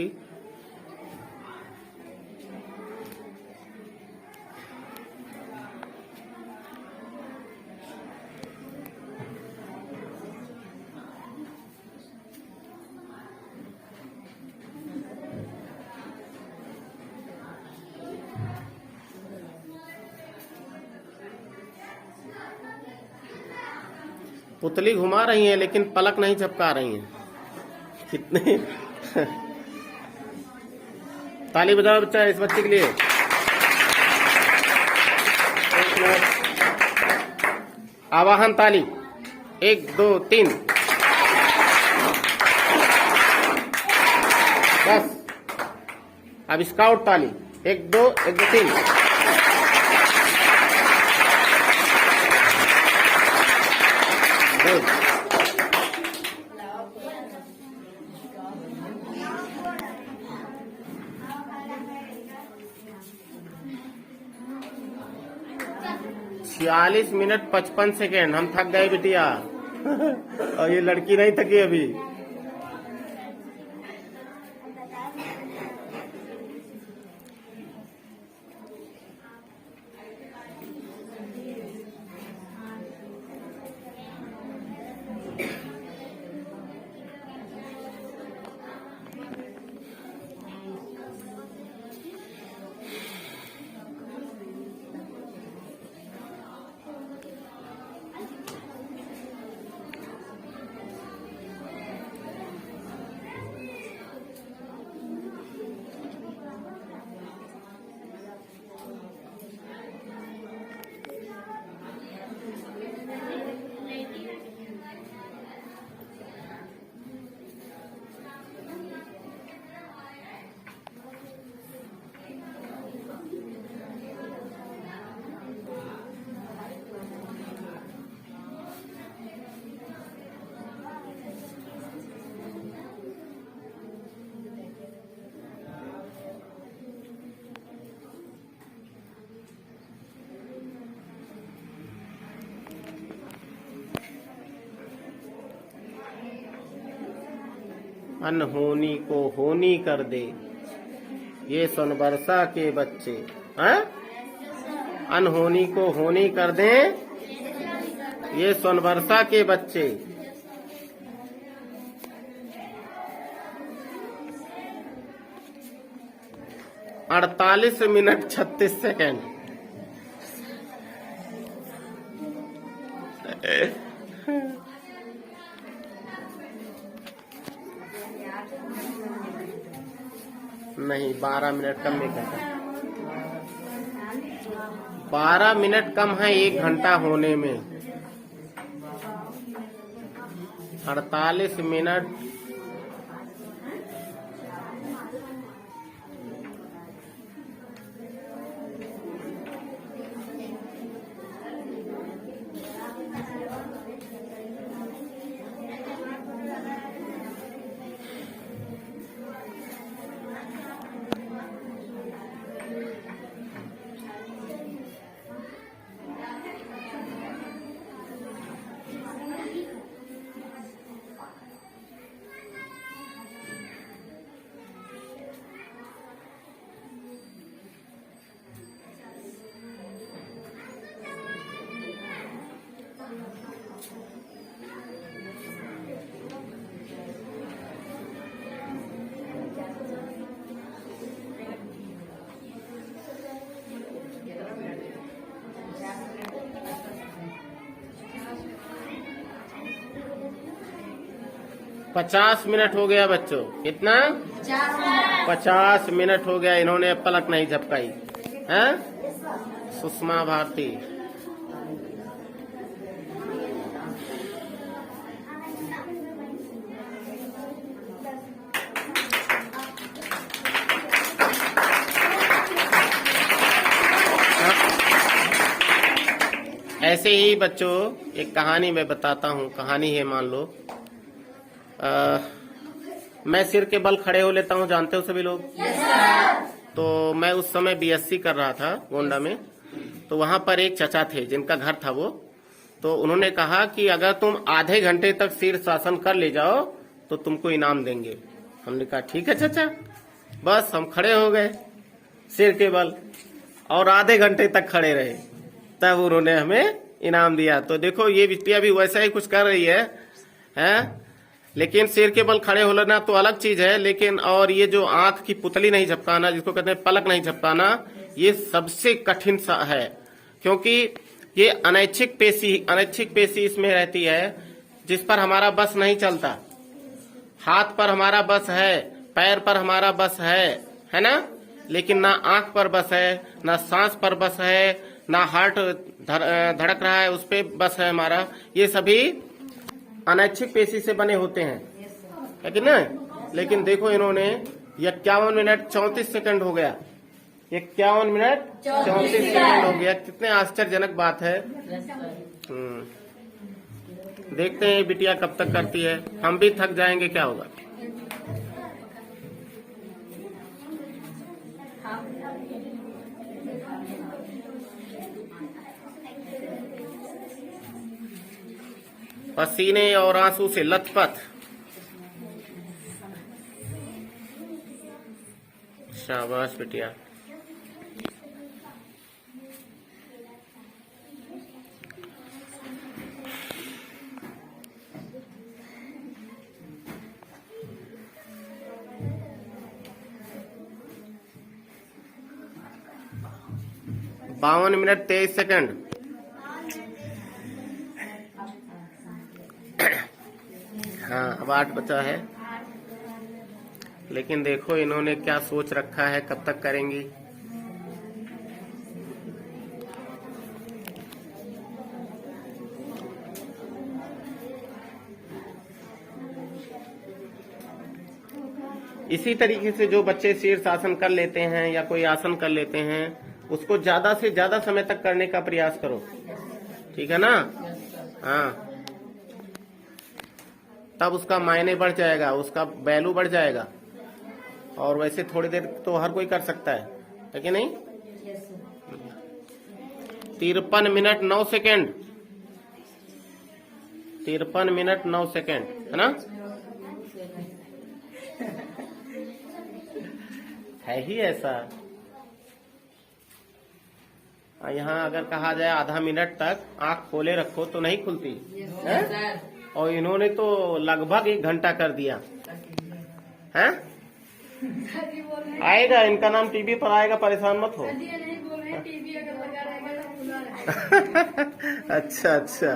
पुतली घुमा रही हैं लेकिन पलक नहीं झपका रही हैं। कितने ताली बजाओ बच्चा इस बच्चे के लिए। आवाहन ताली 1 2 3 बस। अब स्काउट ताली 1 2 1 2 3। गुड। छियालीस मिनट 55 सेकेंड। हम थक गए बिटिया और ये लड़की नहीं थकी अभी। अनहोनी को होनी कर दे ये सोनबरसा के बच्चे। हैं? अनहोनी को होनी कर दे ये सोनबरसा के बच्चे। अड़तालीस मिनट 36 सेकेंड। नहीं 12 मिनट कम नहीं करता। 12 मिनट कम है 1 घंटा होने में। 48 मिनट। पचास मिनट हो गया बच्चों। कितना? 50 मिनट हो गया। इन्होंने पलक नहीं झपकाई है। सुषमा भारती। ऐसे ही बच्चों एक कहानी मैं बताता हूँ। कहानी है, मान लो मैं सिर के बल खड़े हो लेता हूँ। जानते हो सभी लोग? तो मैं उस समय बीएससी कर रहा था गोंडा में। तो वहां पर एक चचा थे जिनका घर था वो, तो उन्होंने कहा कि अगर तुम आधे घंटे तक शीर्षासन कर ले जाओ तो तुमको इनाम देंगे। हमने कहा ठीक है चाचा। बस हम खड़े हो गए सिर के बल और आधे घंटे तक खड़े रहे, तब उन्होंने हमें इनाम दिया। तो देखो ये बिटिया भी वैसा ही कुछ कर रही है? लेकिन सिर के बल खड़े हो लेना तो अलग चीज है, लेकिन और ये जो आंख की पुतली नहीं झपकाना, जिसको कहते हैं पलक नहीं झपकाना, ये सबसे कठिन सा है, क्योंकि ये अनैच्छिक पेशी इसमें रहती है जिस पर हमारा बस नहीं चलता। हाथ पर हमारा बस है, पैर पर हमारा बस है ना, लेकिन ना आंख पर बस है, ना सांस पर बस है, ना हार्ट धड़क रहा है उस पे बस है हमारा। ये सभी अनैच्छिक पेशी से बने होते हैं, है कि नहीं? लेकिन देखो इन्होंने 51 मिनट 34 सेकंड हो गया, 51 मिनट 34 सेकंड हो गया। कितने आश्चर्यजनक बात है। देखते हैं बिटिया कब तक करती है, हम भी थक जाएंगे क्या होगा। पसीने और आंसू से लथपथ। शाबाश बिटिया। बावन मिनट 23 सेकंड। हाँ अब 8 बचा है, लेकिन देखो इन्होंने क्या सोच रखा है, कब तक करेंगी। इसी तरीके से जो बच्चे शीर्षासन कर लेते हैं या कोई आसन कर लेते हैं, उसको ज्यादा से ज्यादा समय तक करने का प्रयास करो, ठीक है ना? हाँ, तब उसका मायने बढ़ जाएगा, उसका वैल्यू बढ़ जाएगा। और वैसे थोड़ी देर तो हर कोई कर सकता है कि नहीं? 53 मिनट 9 सेकेंड, 53 मिनट 9 सेकेंड, है ना? है ही ऐसा। यहाँ अगर कहा जाए आधा मिनट तक आंख खोले रखो तो नहीं खुलती है? और इन्होंने तो लगभग 1 घंटा कर दिया है। आएगा, इनका नाम टीवी पर आएगा, परेशान मत हो। अच्छा,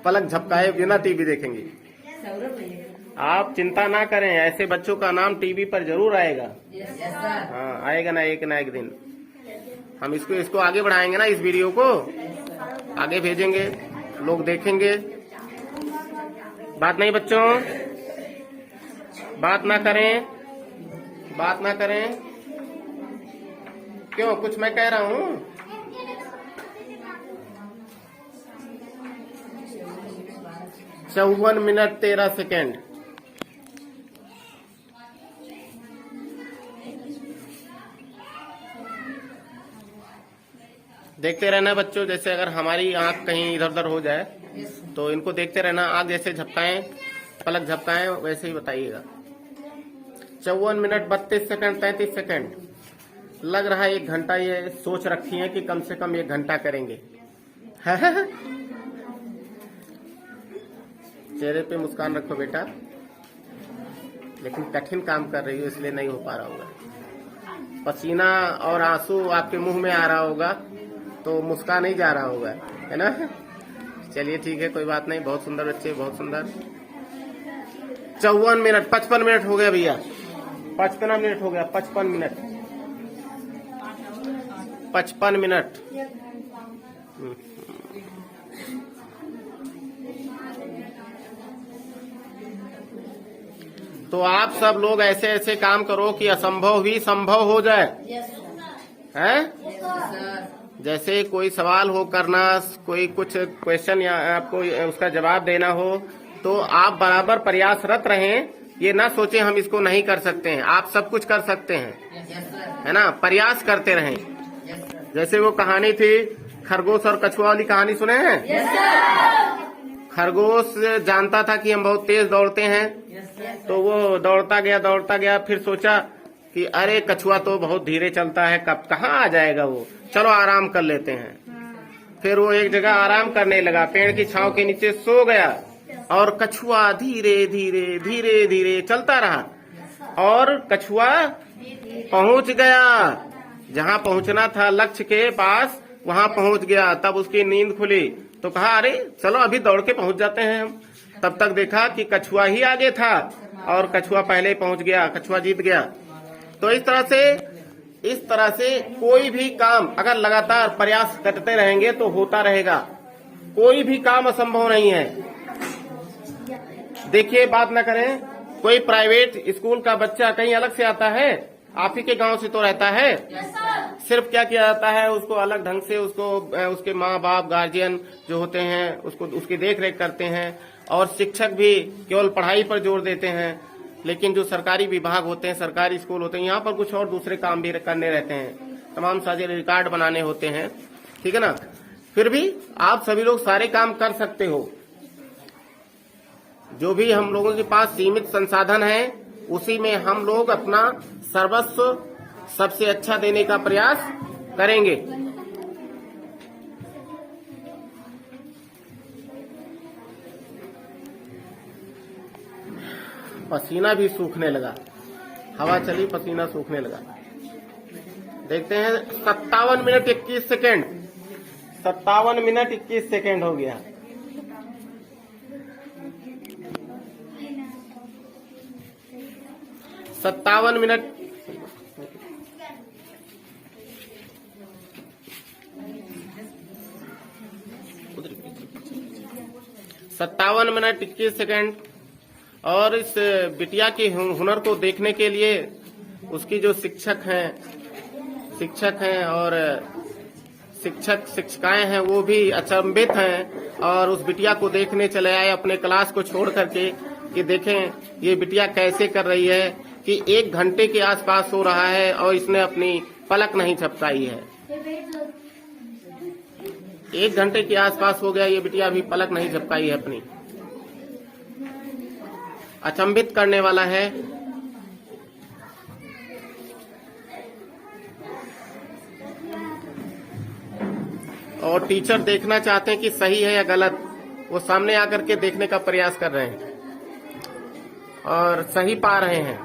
पलक झपकाए बिना टीवी देखेंगी। आप चिंता ना करें, ऐसे बच्चों का नाम टीवी पर जरूर आएगा। हाँ आएगा ना एक दिन। हम इसको आगे बढ़ाएंगे ना, इस वीडियो को आगे भेजेंगे, लोग देखेंगे। बात नहीं बच्चों, बात ना करें। क्यों, कुछ मैं कह रहा हूँ? चौवन मिनट 13 सेकेंड। देखते रहना बच्चों, जैसे अगर हमारी आंख कहीं इधर उधर हो जाए तो इनको देखते रहना। आंख जैसे झपकाएं, पलक झपकाएं, वैसे ही बताइएगा। 54 मिनट 32 सेकंड 33 सेकंड। लग रहा है 1 घंटा ये सोच रखी है कि कम से कम 1 घंटा करेंगे। चेहरे पे मुस्कान रखो बेटा, लेकिन कठिन काम कर रही हो इसलिए नहीं हो पा रहा होगा। पसीना और आंसू आपके मुंह में आ रहा होगा तो मुस्कान नहीं जा रहा होगा, है ना? चलिए ठीक है, कोई बात नहीं। बहुत सुंदर बच्चे, बहुत सुंदर। 54 मिनट 55 मिनट हो गया भैया, 55 मिनट हो गया। 55 मिनट। तो आप सब लोग ऐसे ऐसे काम करो कि असंभव भी संभव हो जाए, हैं? जैसे कोई सवाल हो करना, कोई कुछ क्वेश्चन या आपको उसका जवाब देना हो, तो आप बराबर प्रयासरत रहें। ये ना सोचें हम इसको नहीं कर सकते हैं, आप सब कुछ कर सकते हैं। है ना, प्रयास करते रहें। जैसे वो कहानी थी खरगोश और कछुआ वाली, कहानी सुने हैं? खरगोश जानता था कि हम बहुत तेज दौड़ते हैं, तो वो दौड़ता गया, फिर सोचा कि अरे कछुआ तो बहुत धीरे चलता है, कब कहाँ आ जाएगा वो, चलो आराम कर लेते हैं। फिर वो एक जगह आराम करने लगा, पेड़ की छांव के नीचे सो गया, और कछुआ धीरे धीरे चलता रहा, और कछुआ पहुंच गया जहां पहुंचना था, लक्ष्य के पास, वहां पहुंच गया। तब उसकी नींद खुली तो कहा अरे चलो अभी दौड़ के पहुंच जाते हैं हम। तब तक देखा कि कछुआ ही आगे था, और कछुआ पहले पहुंच गया, कछुआ जीत गया। तो इस तरह से कोई भी काम अगर लगातार प्रयास करते रहेंगे तो होता रहेगा। कोई भी काम असंभव नहीं है। देखिए, बात न करें, कोई प्राइवेट स्कूल का बच्चा कहीं अलग से आता है, आप ही के गांव से तो रहता है। सिर्फ क्या किया जाता है, उसको अलग ढंग से उसके माँ बाप गार्जियन जो होते हैं उसको उसकी देख रेख करते हैं, और शिक्षक भी केवल पढ़ाई पर जोर देते हैं। लेकिन जो सरकारी विभाग होते हैं, सरकारी स्कूल होते हैं, यहाँ पर कुछ और दूसरे काम भी करने रहते हैं, तमाम सारे रिकॉर्ड बनाने होते हैं, ठीक है ना। फिर भी आप सभी लोग सारे काम कर सकते हो। जो भी हम लोगों के पास सीमित संसाधन है, उसी में हम लोग अपना सर्वस्व सबसे अच्छा देने का प्रयास करेंगे। पसीना भी सूखने लगा, हवा चली, पसीना सूखने लगा। देखते हैं 57 मिनट 21 सेकेंड, 57 मिनट 21 सेकेंड हो गया। सत्तावन मिनट 21 सेकेंड। और इस बिटिया के हुनर को देखने के लिए उसकी जो शिक्षक हैं और शिक्षिकाएं हैं, वो भी अचंभित हैं, और उस बिटिया को देखने चले आए अपने क्लास को छोड़ करके कि देखें ये बिटिया कैसे कर रही है, कि 1 घंटे के आसपास हो रहा है और इसने अपनी पलक नहीं झपकाई है। 1 घंटे के आसपास हो गया, ये बिटिया अभी पलक नहीं झपकाई है अपनी। अचंभित करने वाला है। और टीचर देखना चाहते हैं कि सही है या गलत, वो सामने आकर के देखने का प्रयास कर रहे हैं और सही पा रहे हैं।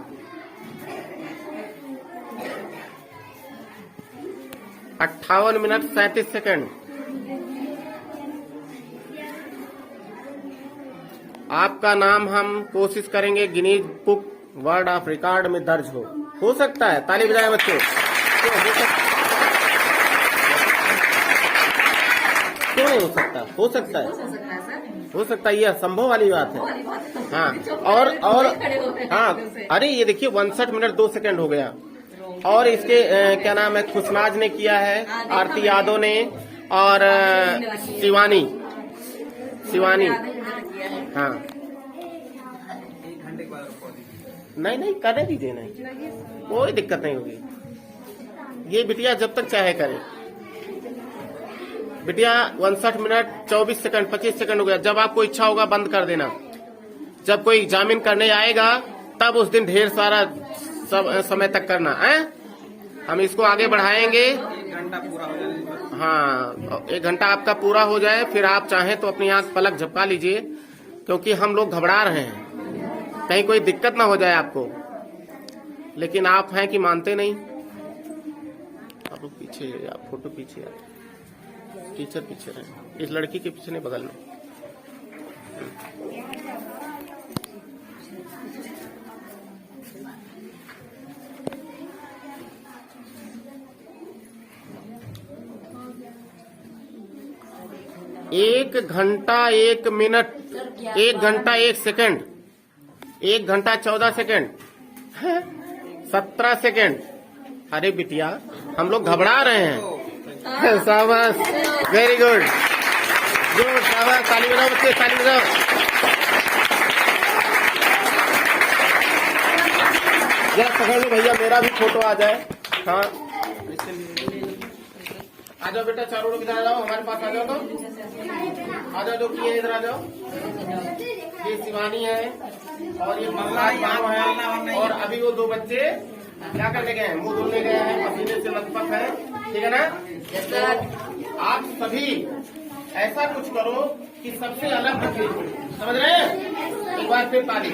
58 मिनट 37 सेकंड। आपका नाम हम कोशिश करेंगे Guinness book world of record में दर्ज हो सकता है। ताली बजाएं बच्चों। क्यों नहीं हो सकता? हो सकता है, यह संभव वाली बात है। हाँ, और हाँ, अरे ये देखिए 62 मिनट 2 सेकंड हो गया। और इसके क्या नाम है, खुशनाज ने किया है, आरती यादव ने, और शिवानी। हाँ, नहीं करने दीजिए, नहीं कोई दिक्कत नहीं होगी। ये बिटिया जब तक चाहे करे। बिटिया 62 मिनट 24 सेकंड 25 सेकंड हो गया। जब आपको इच्छा होगा बंद कर देना। जब कोई एग्जामिन करने आएगा तब उस दिन ढेर सारा समय तक करना है। हम इसको आगे बढ़ाएंगे। 1 घंटा पूरा हो जाए। हाँ, 1 घंटा आपका पूरा हो जाए, फिर आप चाहें तो अपनी आंख पलक झपका लीजिए, क्योंकि हम लोग घबरा रहे हैं, कहीं कोई दिक्कत ना हो जाए आपको। लेकिन आप हैं कि मानते नहीं। आप पीछे, आप फोटो पीछे, टीचर पीछे रहे, इस लड़की के पीछे नहीं, बगल में। एक घंटा 1 मिनट, 1 घंटा 1 सेकंड, 1 घंटा 14 सेकंड, 17 सेकंड। अरे बिटिया, हम लोग घबरा रहे हैं। शाबाश, वेरी गुड, शाबाश, ताली बजाओ बच्चे, ताली बजाओ। जरा पकड़ लो भैया, मेरा भी फोटो आ जाए। हाँ आ जाओ बेटा, चारों लोग इधर आ जाओ, हमारे पास आ जाओ। तो आ जाओ, जो किए इधर आ जाओ। ये शिवानी है और ये बंगला गाँव है। और अभी वो दो बच्चे क्या करने गए हैं, मुंह धुलने गए हैं, पसीने से लथपथ है, ठीक है ना। तो आप सभी ऐसा कुछ करो कि सबसे अलग दिखे, समझ रहे हैं। एक बार फिर ताली।